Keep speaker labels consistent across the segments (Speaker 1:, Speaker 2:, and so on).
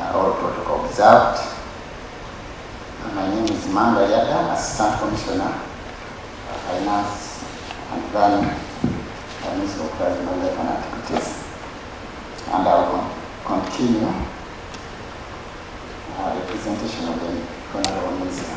Speaker 1: all protocol observed. My name is Manga Yada, Assistant Commissioner of Finance and Planning, Minister of Tourism and Life and Activities. And I will continue the presentation of the Honorable Minister.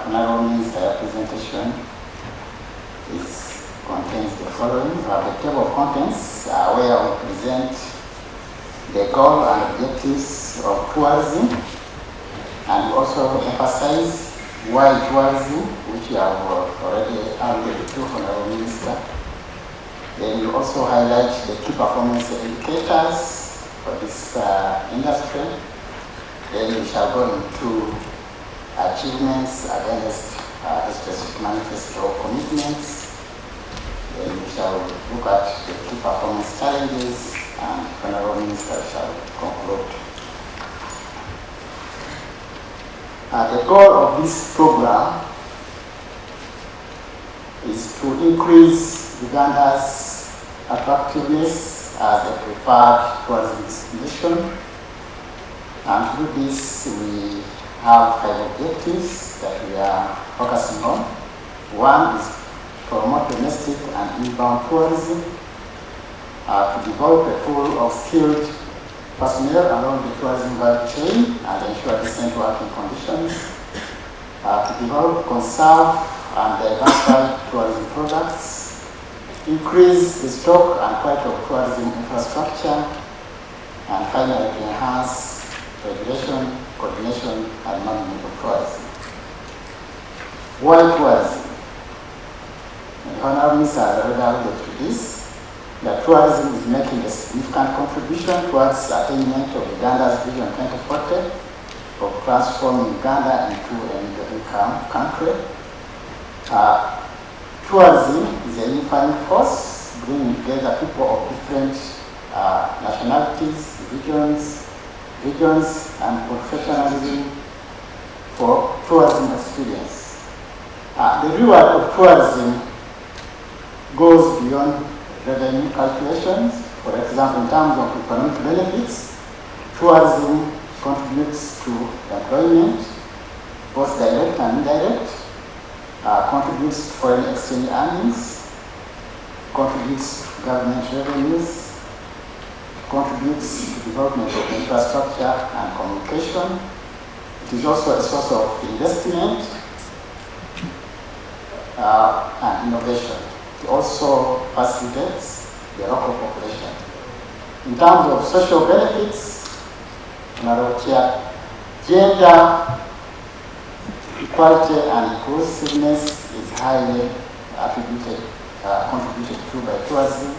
Speaker 1: Honorable Minister, presentation contains the following. We have the table of contents where we present the goal and objectives of tourism, and we also emphasize why tourism, which you have already alluded to, Honorable Minister. Then we also highlight the key performance indicators for this industry. Then we shall go into achievements against the specific manifesto commitments. Then we shall look at the key performance challenges, and Honorable Minister shall conclude. The goal of this program is to increase Uganda's attractiveness as a preferred tourism destination. And through this, we have 5 objectives that we are focusing on. One is promote domestic and inbound tourism, to develop a pool of skilled personnel along the tourism value chain and ensure decent working conditions, to develop, conserve, and diversify tourism products, increase the stock and quality of tourism infrastructure, and finally to enhance regulation, coordination, and management of tourism. Why tourism? The Honorable Minister has already alluded to this, that tourism is making a significant contribution towards the attainment of Uganda's Vision 2040 of transforming Uganda into a middle-income country. Tourism is a unifying force, bringing together people of different nationalities, regions, and professionalism for tourism experience. The reward of tourism goes beyond revenue calculations. For example, in terms of economic benefits, tourism contributes to employment, both direct and indirect, contributes to foreign exchange earnings, contributes to government revenues, contributes to development of infrastructure and communication. It is also a source of investment and innovation. It also facilitates the local population. In terms of social benefits, gender equality and inclusiveness is highly contributed to by tourism.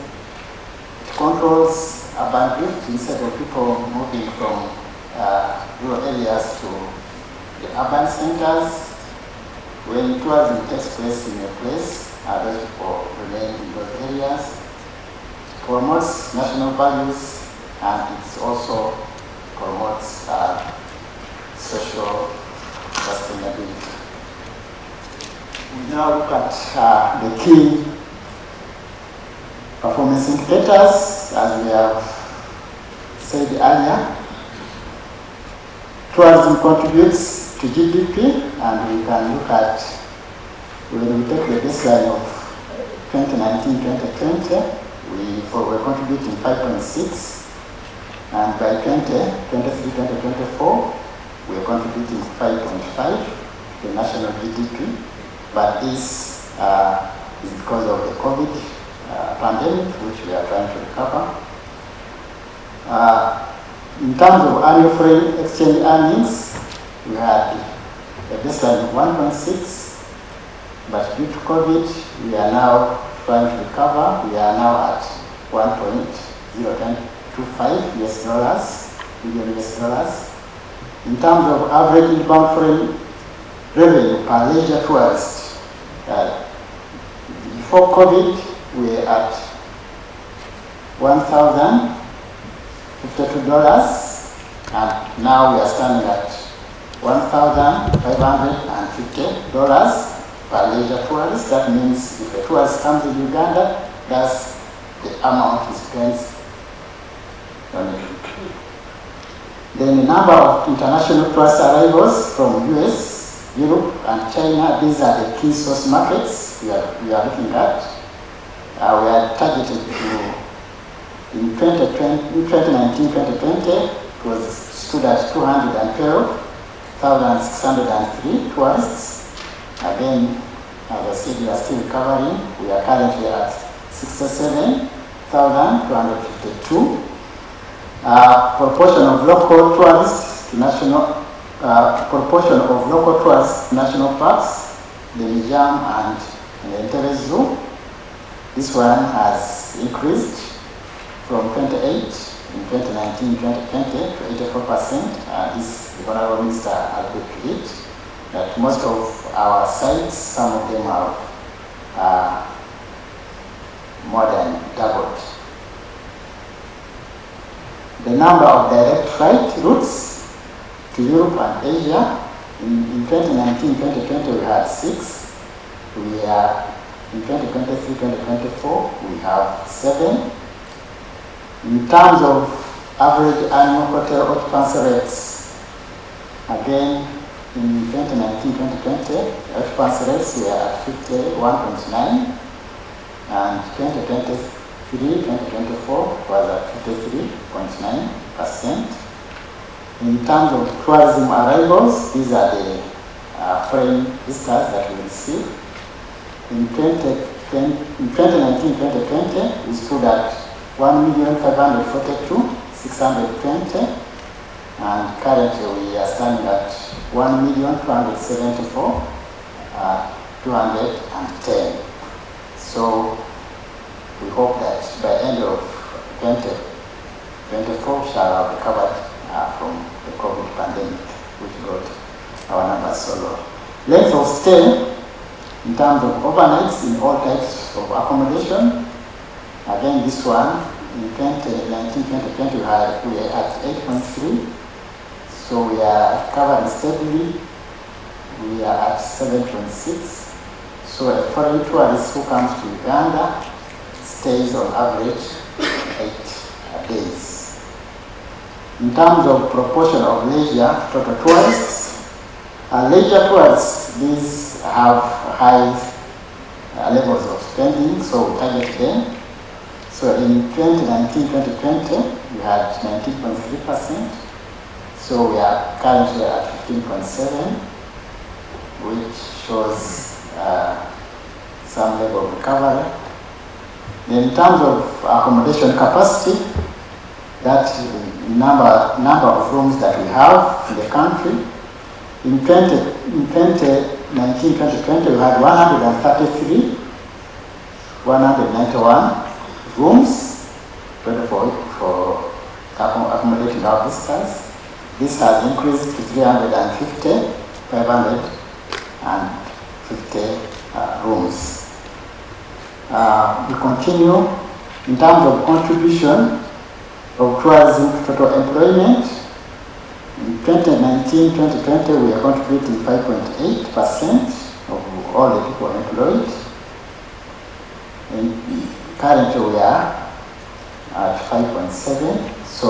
Speaker 1: It controls urban drift instead of people moving from rural areas to the urban centers. When tourism takes place in a place, those people remain in those areas. It promotes national values, and it also promotes social sustainability. We now look at the key performance indicators, as we have said earlier. Tourism contributes to GDP, and we can look at, when we take the baseline of 2019-2020, we were contributing 5.6, and by 2023-2024, we are contributing 5.5 to the national GDP, but this is because of the COVID pandemic, which we are trying to recover. In terms of annual foreign exchange earnings, we had a baseline of 1.6, but due to COVID, we are now trying to recover. We are now at 1.025 billion US dollars. In terms of average inbound foreign revenue per leisure tourist, before COVID, we were at $1,052. And now we are standing at $1,550 per leisure tourist. That means if a tourist comes in Uganda, that's the amount he spends on it. Then the number of international tourist arrivals from US, Europe, and China, these are the key source markets we are looking at. We are targeted to, in 2019-2020, it stood at 212,603 tourists. Again, as I said, we are still recovering. We are currently at 67,252. Proportion of local tourists to national parks, the Mijam and the Entebbe Zoo. This one has increased from 28 in 2019-2020 to 84%. This, the Honorable Minister agreed to it, that most of our sites, some of them have more than doubled. The number of direct flight routes to Europe and Asia, in 2019-2020 we had 6. We are in 2023-2024 we have 7. In terms of average annual hotel occupancy rates, again in 2019-2020 occupancy rates were at 51.9, and 2023-2024 was at 53.9%. In terms of tourism arrivals, these are the foreign visitors that we receive. In 2019-2020, we stood at 1,542,620, and currently we are standing at 1,274,210. So we hope that by end of 2024 we shall have recovered from the COVID pandemic, which got our numbers so low. Length of stay, in terms of overnights in all types of accommodation, again this one, in 2019-2020 we are at 8.3, so we are recovering steadily. We are at 7.6. So a foreign tourist who comes to Uganda stays on average 8 days. In terms of proportion of leisure total tourists, leisure tourists, these have high levels of spending, so we target them. So in 2019-2020, we had 19.3%. So we are currently at 15.7, which shows some level of recovery. Then in terms of accommodation capacity, that's the number of rooms that we have in the country. In 2019-2020, we had 191 rooms ready for accommodating our visitors. This has increased to 550 rooms. We continue in terms of contribution of tourism to total employment. In 2019-2020, we are contributing 5.8% of all the people employed. And currently we are at 5.7, so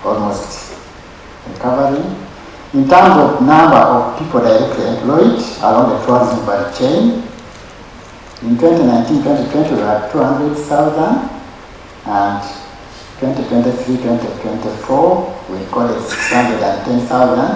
Speaker 1: almost recovering. In terms of number of people directly employed along the tourism value chain, in 2019-2020 we had 200,000, and 2023-2024 we recorded 610,000